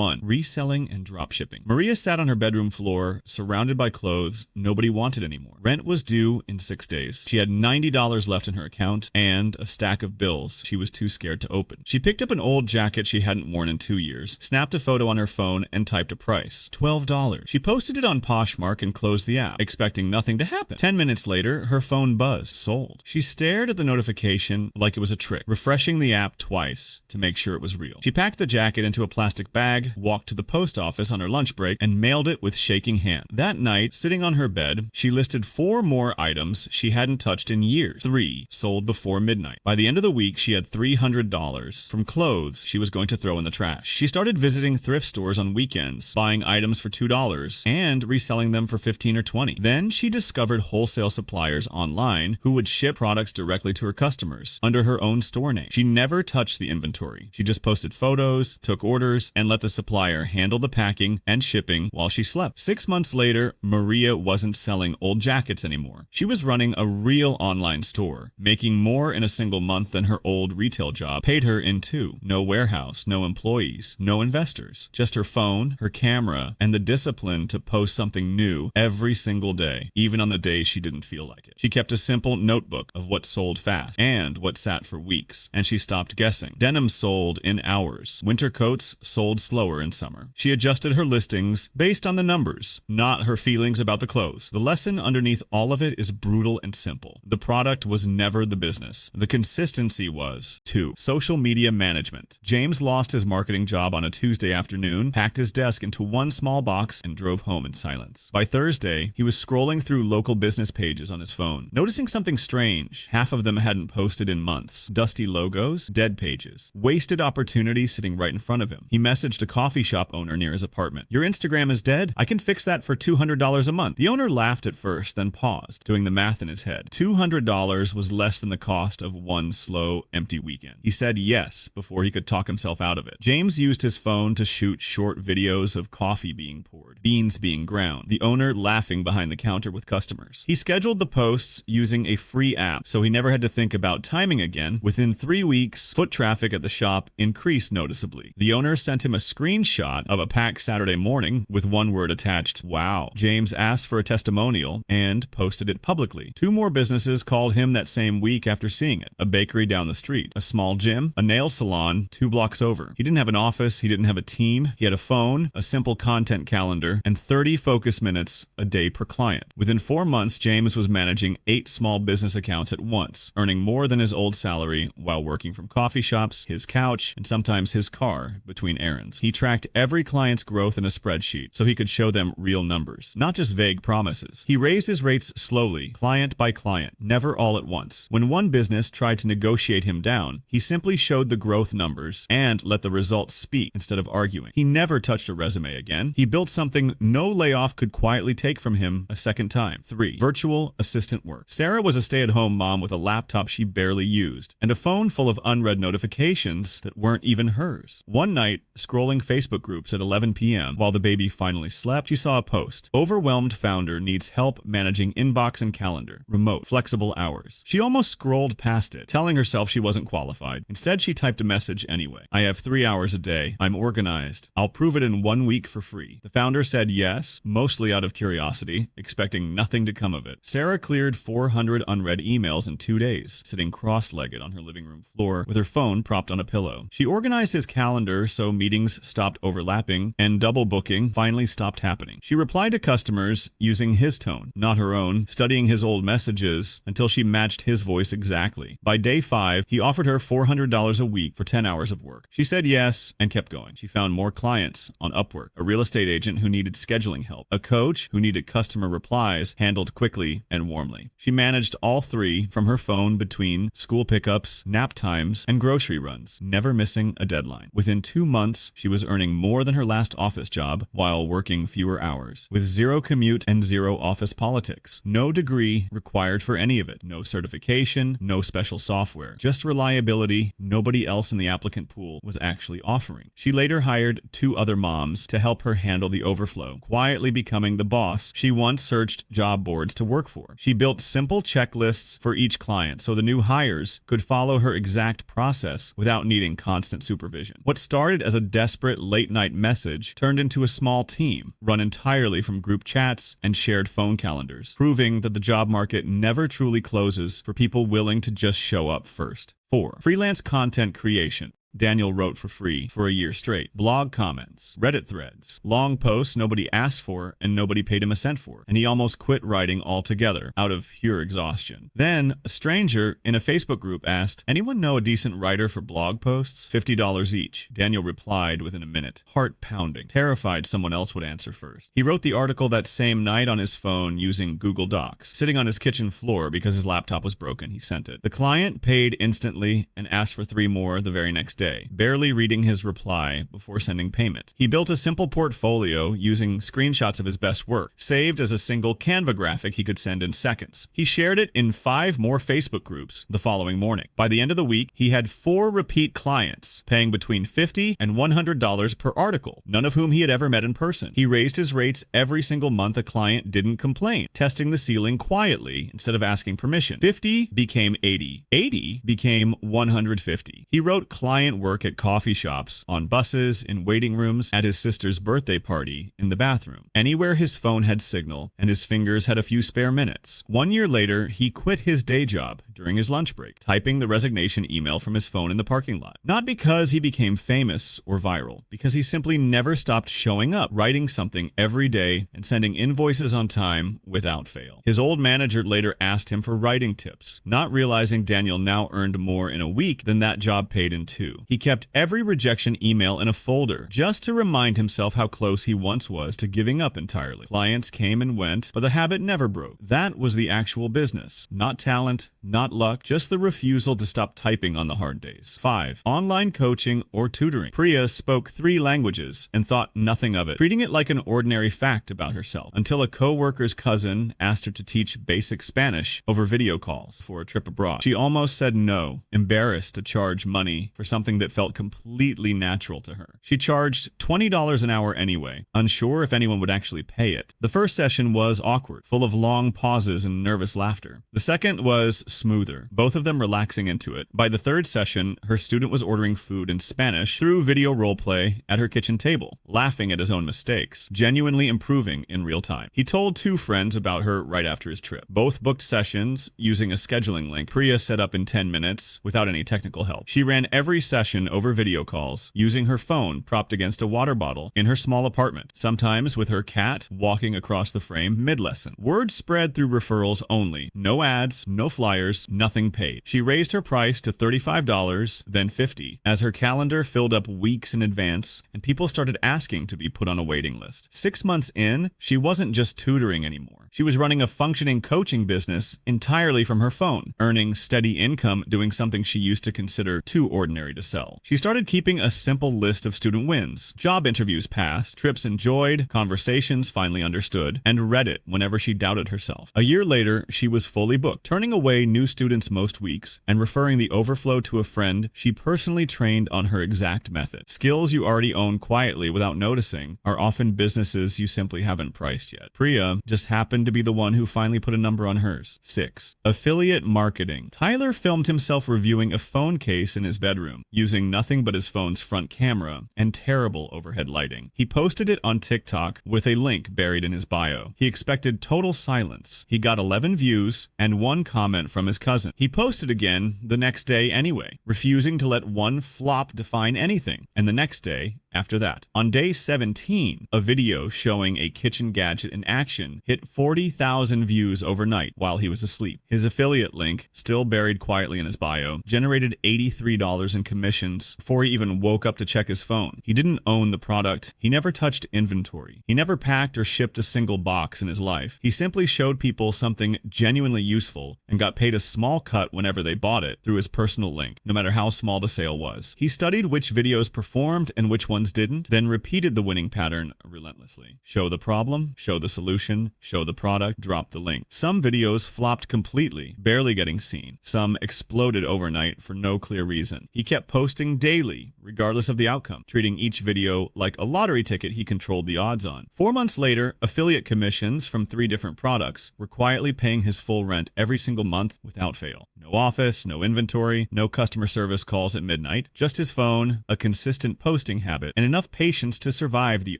1. Reselling and dropshipping. Maria sat on her bedroom floor, surrounded by clothes nobody wanted anymore. Rent was due in 6 days. She had $90 left in her account and a stack of bills she was too scared to open. She picked up an old jacket she hadn't worn in 2 years, snapped a photo on her phone, and typed a price. $12. She posted it on Poshmark and closed the app, expecting nothing to happen. 10 minutes later, her phone buzzed. Sold. She stared at the notification like it was a trick, refreshing the app twice to make sure it was real. She packed the jacket into a plastic bag, walked to the post office on her lunch break, and mailed it with shaking hand. That night, sitting on her bed, she listed 4 more items she hadn't touched in years. 3 sold before midnight. By the end of the week, she had $300 from clothes she was going to throw in the trash. She started visiting thrift stores on weekends, buying items for $2 and reselling them for $15 or $20. Then she discovered wholesale suppliers online who would ship products directly to her customers under her own store name. She never touched the inventory. She just posted photos, took orders, and let the supplier handle the packing and shipping while she slept. 6 months later, Maria wasn't selling old jackets anymore. She was running a real online store, making more in a single month than her old retail job paid her in 2. No warehouse, no employees, no investors, just her phone, her camera, and the discipline to post something new every single day, even on the days she didn't feel like it. She kept a simple notebook of what sold fast and what sat for weeks, and she stopped guessing. Denim sold in hours. Winter coats sold slower in summer. She adjusted her listings based on the numbers, not her feelings about the clothes. The lesson underneath all of it is brutal and simple. The product was never the business. The consistency was. 2. Social media management. James lost his marketing job on a Tuesday afternoon, packed his desk into one small box, and drove home in silence. By Thursday, he was scrolling through local business pages on his phone, noticing something strange. Half of them hadn't posted in months. Dusty logos, dead pages, wasted opportunity sitting right in front of him. He messaged a coffee shop owner near his apartment. "Your Instagram is dead? I can fix that for $200 a month." The owner laughed at first, then paused, doing the math in his head. $200 was less than the cost of one slow, empty weekend. He said yes before he could talk himself out of it. James used his phone to shoot short videos of coffee being poured, beans being ground, the owner laughing behind the counter with customers. He scheduled the posts using a free app, so he never had to think about timing again. Within 3 weeks, foot traffic at the shop increased noticeably. The owner sent him a screenshot of a packed Saturday morning with one word attached, "Wow." James asked for a testimonial and posted it publicly. 2 more businesses called him that same week after seeing it. A bakery down the street, a small gym, a nail salon 2 blocks over. He didn't have an office, he didn't have a team, he had a phone, a simple content calendar, and 30 focus minutes a day per client. Within 4 months, James was managing 8 small business accounts at once, earning more than his old salary while working from coffee shops, his couch, and sometimes his car between errands. He tracked every client's growth in a spreadsheet so he could show them real numbers, not just vague promises. He raised his rates slowly, client by client, never all at once. When one business tried to negotiate him down, he simply showed the growth numbers and let the results speak instead of arguing. He never touched a resume again. He built something no layoff could quietly take from him a second time. 3. Virtual assistant work. Sarah was a stay-at-home mom with a laptop she barely used and a phone full of unread notifications that weren't even hers. One night, scrolling Facebook groups at 11 p.m. while the baby finally slept, she saw a post. "Overwhelmed founder needs help managing inbox and calendar. Remote, flexible hours." She almost scrolled past it, telling herself she wasn't qualified. Instead, she typed a message anyway. "I have 3 hours a day. I'm organized. I'll prove it in 1 week for free." The founder said yes, mostly out of curiosity, expecting nothing to come of it. Sarah cleared 400 unread emails in 2 days, sitting cross-legged on her living room floor with her phone propped on a pillow. She organized his calendar so meetings stopped overlapping and double booking finally stopped happening. She replied to customers using his tone, not her own, studying his old messages until she matched his voice exactly. By day 5, he offered her $400 a week for 10 hours of work. She said yes and kept going. She found more clients on Upwork, a real estate agent who needed scheduling help, a coach who needed customer replies handled quickly and warmly. She managed all 3 from her phone between school pickups, nap times, and grocery runs, never missing a deadline. Within 2 months, she was earning more than her last office job while working fewer hours, with 0 commute and 0 office politics. No degree required for any of it. No certification, no special software. Just reliability nobody else in the applicant pool was actually offering. She later hired 2 other moms to help her handle the overflow, quietly becoming the boss she once searched job boards to work for. She built simple checklists for each client so the new hires could follow her exact process without needing constant supervision. What started as a desperate desperate late-night message turned into a small team, run entirely from group chats and shared phone calendars, proving that the job market never truly closes for people willing to just show up first. 4. Freelance content creation. Daniel wrote for free for a year straight. Blog comments, Reddit threads, long posts nobody asked for and nobody paid him a cent for. And he almost quit writing altogether out of pure exhaustion. Then a stranger in a Facebook group asked, "Anyone know a decent writer for blog posts? $50 each." Daniel replied within a minute, heart pounding, terrified someone else would answer first. He wrote the article that same night on his phone using Google Docs. Sitting on his kitchen floor because his laptop was broken, he sent it. The client paid instantly and asked for 3 more the very next day, barely reading his reply before sending payment. He built a simple portfolio using screenshots of his best work, saved as a single Canva graphic he could send in seconds. He shared it in 5 more Facebook groups the following morning. By the end of the week, he had 4 repeat clients, paying between $50 and $100 per article, none of whom he had ever met in person. He raised his rates every single month a client didn't complain, testing the ceiling quietly instead of asking permission. 50 became 80. 80 became 150. He wrote client work at coffee shops, on buses, in waiting rooms, at his sister's birthday party, in the bathroom, anywhere his phone had signal and his fingers had a few spare minutes. 1 year later, he quit his day job during his lunch break, typing the resignation email from his phone in the parking lot. Not because he became famous or viral, because he simply never stopped showing up, writing something every day and sending invoices on time without fail. His old manager later asked him for writing tips, not realizing Daniel now earned more in a week than that job paid in 2. He kept every rejection email in a folder just to remind himself how close he once was to giving up entirely. Clients came and went, but the habit never broke. That was the actual business. Not talent, not luck, just the refusal to stop typing on the hard days. 5. Online coaching or tutoring. Priya spoke 3 languages and thought nothing of it, treating it like an ordinary fact about herself, until a co-worker's cousin asked her to teach basic Spanish over video calls for a trip abroad. She almost said no, embarrassed to charge money for something that felt completely natural to her. She charged $20 an hour anyway, unsure if anyone would actually pay it. The first session was awkward, full of long pauses and nervous laughter. The second was smoother, both of them relaxing into it. By the third session, her student was ordering food in Spanish through video roleplay at her kitchen table, laughing at his own mistakes, genuinely improving in real time. He told 2 friends about her right after his trip. Both booked sessions using a scheduling link Priya set up in 10 minutes without any technical help. She ran every session over video calls, using her phone propped against a water bottle in her small apartment, sometimes with her cat walking across the frame mid-lesson. Word spread through referrals only. No ads, no flyers, nothing paid. She raised her price to $35, then $50, as her calendar filled up weeks in advance and people started asking to be put on a waiting list. 6 months in, she wasn't just tutoring anymore. She was running a functioning coaching business entirely from her phone, earning steady income doing something she used to consider too ordinary to sell. She started keeping a simple list of student wins, job interviews passed, trips enjoyed, conversations finally understood, and read it whenever she doubted herself. A year later, she was fully booked, turning away new students most weeks and referring the overflow to a friend she personally trained on her exact method. Skills you already own quietly without noticing are often businesses you simply haven't priced yet. Priya just happened to be the one who finally put a number on hers. 6. Affiliate marketing. Tyler filmed himself reviewing a phone case in his bedroom, using nothing but his phone's front camera and terrible overhead lighting. He posted it on TikTok with a link buried in his bio. He expected total silence. He got 11 views and 1 comment from his cousin. He posted again the next day anyway, refusing to let one flop define anything, and the next day after that. On day 17, a video showing a kitchen gadget in action hit 40,000 views overnight while he was asleep. His affiliate link, still buried quietly in his bio, generated $83 in commissions before he even woke up to check his phone. He didn't own the product. He never touched inventory. He never packed or shipped a single box in his life. He simply showed people something genuinely useful and got paid a small cut whenever they bought it through his personal link, no matter how small the sale was. He studied which videos performed and which ones didn't, then repeated the winning pattern relentlessly. Show the problem, show the solution, show the product, drop the link. Some videos flopped completely, barely getting seen. Some exploded overnight for no clear reason. He kept posting daily, regardless of the outcome, treating each video like a lottery ticket he controlled the odds on. 4 months later, affiliate commissions from 3 different products were quietly paying his full rent every single month without fail. No No office, no inventory, no customer service calls at midnight, just his phone, a consistent posting habit, and enough patience to survive the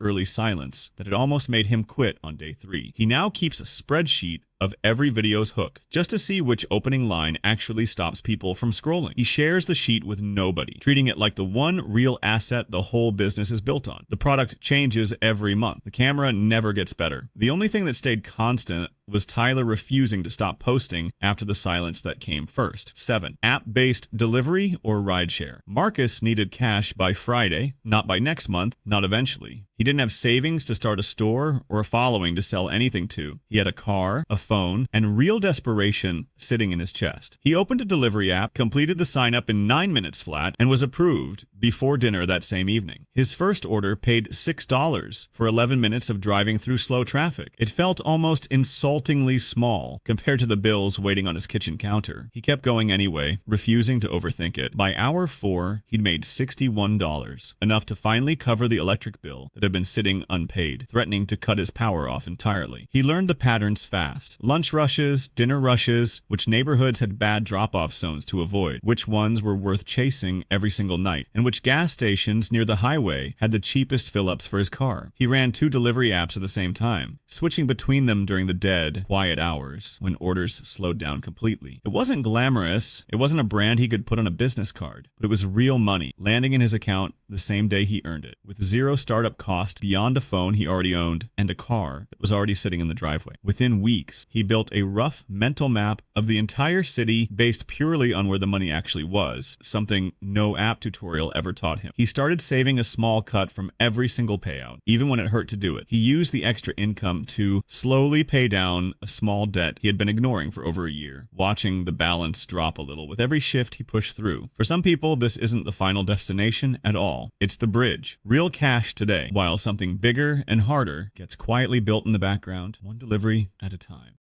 early silence that it almost made him quit on day 3. He now keeps a spreadsheet of every video's hook, just to see which opening line actually stops people from scrolling. He shares the sheet with nobody, treating it like the one real asset the whole business is built on. The product changes every month. The camera never gets better. The only thing that stayed constant was Tyler refusing to stop posting after the silence that came first. 7. App-based delivery or rideshare. Marcus needed cash by Friday, not by next month, not eventually. He didn't have savings to start a store or a following to sell anything to. He had a car, a phone, and real desperation sitting in his chest. He opened a delivery app, completed the sign-up in 9 minutes flat, and was approved before dinner that same evening. His first order paid $6 for 11 minutes of driving through slow traffic. It felt almost insultingly small compared to the bills waiting on his kitchen counter. He kept going anyway, refusing to overthink it. By hour 4, he'd made $61, enough to finally cover the electric bill that had been sitting unpaid, threatening to cut his power off entirely. He learned the patterns fast. Lunch rushes, dinner rushes, which neighborhoods had bad drop-off zones to avoid, which ones were worth chasing every single night, and which gas stations near the highway had the cheapest fill-ups for his car. He ran 2 delivery apps at the same time, switching between them during the dead, quiet hours when orders slowed down completely. It wasn't glamorous, it wasn't a brand he could put on a business card, but it was real money, landing in his account the same day he earned it, with 0 startup cost beyond a phone he already owned and a car that was already sitting in the driveway. Within weeks, he built a rough mental map of the entire city based purely on where the money actually was, something no app tutorial ever taught him. He started saving a small cut from every single payout, even when it hurt to do it. He used the extra income to slowly pay down a small debt he had been ignoring for over a year, watching the balance drop a little with every shift he pushed through. For some people, this isn't the final destination at all. It's the bridge. Real cash today, while something bigger and harder gets quietly built in the background, one delivery at a time.